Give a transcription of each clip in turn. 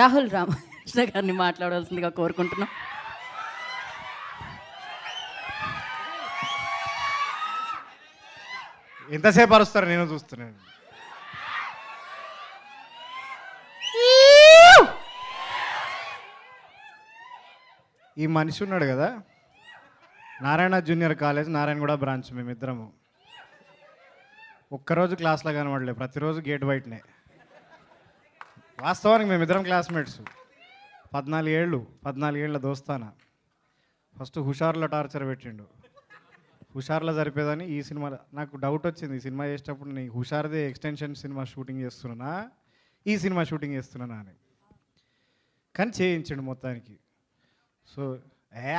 రాహుల్ రామకృష్ణ గారిని మాట్లాడవలసిందిగా కోరుకుంటున్నాం. ఎంతసేపు అరుస్తారు నేను చూస్తున్నాను. ఈ మనిషి ఉన్నాడు కదా, Narayana junior college Narayanaguda branch, మేమిద్దరము ఒక్కరోజు క్లాస్లో కనబడలే, ప్రతిరోజు గేట్ బయటనే. వాస్తవానికి మేమిద్దరం క్లాస్మేట్స్, 14 ఏళ్ళ దోస్తాన. ఫస్ట్ హుషార్లో టార్చర్ పెట్టిండు, హుషార్లో సరిపోదని ఈ సినిమా నాకు డౌట్ వచ్చింది. ఈ సినిమా చేసేటప్పుడు నీ హుషార్దే ఎక్స్టెన్షన్ సినిమా షూటింగ్ చేస్తున్నానా, ఈ సినిమా షూటింగ్ చేస్తున్నానా అని. కానీ చేయించండు మొత్తానికి. సో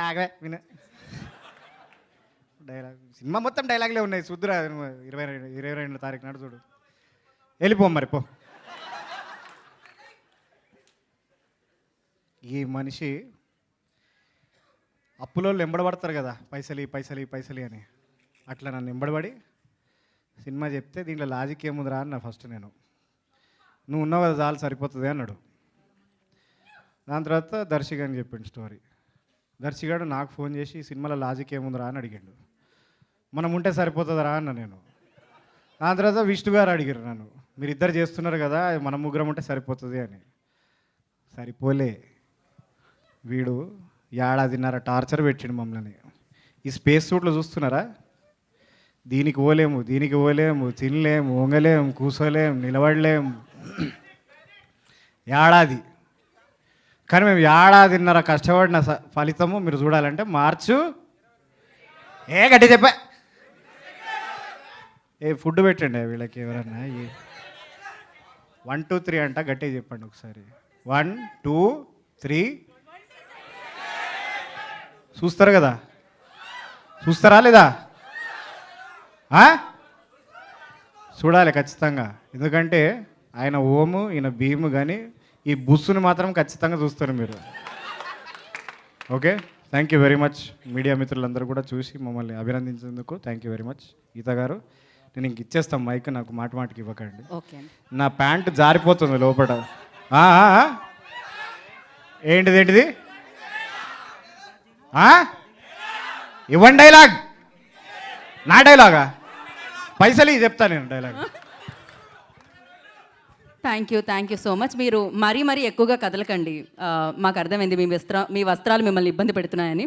ఆగా విన డైలాగ్, సినిమా మొత్తం డైలాగ్లే ఉన్నాయి. చూద్దురా 22 తారీఖు నాడు చూడు. వెళ్ళిపో మరి పో. ఈ మనిషి అప్పులో ఎంబడబడతారు కదా, పైసలి అని. అట్లా నన్ను ఎంబడబడి సినిమా చెప్తే దీంట్లో లాజిక్ ఏముందిరా అన్న. ఫస్ట్ నేను, నువ్వు ఉన్నావు కదా చాలు సరిపోతుంది అన్నాడు. దాని తర్వాత దర్శి అని చెప్పిండు స్టోరీ. దర్శిగాడు నాకు ఫోన్ చేసి ఈ సినిమాలో లాజిక్ ఏముందిరా అని అడిగాడు. మనం ఉంటే సరిపోతుందిరా అన్న నేను. దాని తర్వాత విష్ణు గారు అడిగారు నన్ను, మీరిద్దరు చేస్తున్నారు కదా మనం ముగ్గురం ఉంటే సరిపోతుంది అని. సరిపోలే, వీడు 1.5 టార్చర్ పెట్టిండు మమ్మల్ని. ఈ స్పేస్ సూట్లో చూస్తున్నారా, దీనికి పోలేము తినలేము, వంగలేము, కూర్చోలేము, నిలబడలేము. ఏడాది. కానీ మేము 1.5 కష్టపడిన ఫలితము మీరు చూడాలంటే మార్చు గట్టి చెప్పా. ఫుడ్ పెట్టండి వీళ్ళకి ఎవరన్నా. 1 2 3 అంట, గట్టిగా చెప్పండి ఒకసారి. 1 2 3. చూస్తారు కదా, చూస్తారా లేదా? చూడాలి ఖచ్చితంగా. ఎందుకంటే ఆయన ఓము, ఈయన భీము, కానీ ఈ బుస్సుని మాత్రం ఖచ్చితంగా చూస్తారు మీరు. Okay, thank you very much. Media మిత్రులందరూ కూడా చూసి మమ్మల్ని అభినందించేందుకు థ్యాంక్ యూ వెరీ మచ్. గీత గారు, నేను ఇంక ఇచ్చేస్తాం మైక్, నాకు మాటికి ఇవ్వకండి. నా ప్యాంటు జారిపోతుంది లోపల. ఏంటిది ఇవ్వండి డైలాగ్. నా డైలాగా? పైసలు చెప్తా నేను dialogue. Thank you so much. మీరు మరీ ఎక్కువగా కదలకండి. మాకు అర్థమైంది మీ వస్త్రాలు మిమ్మల్ని ఇబ్బంది పెడుతున్నాయని.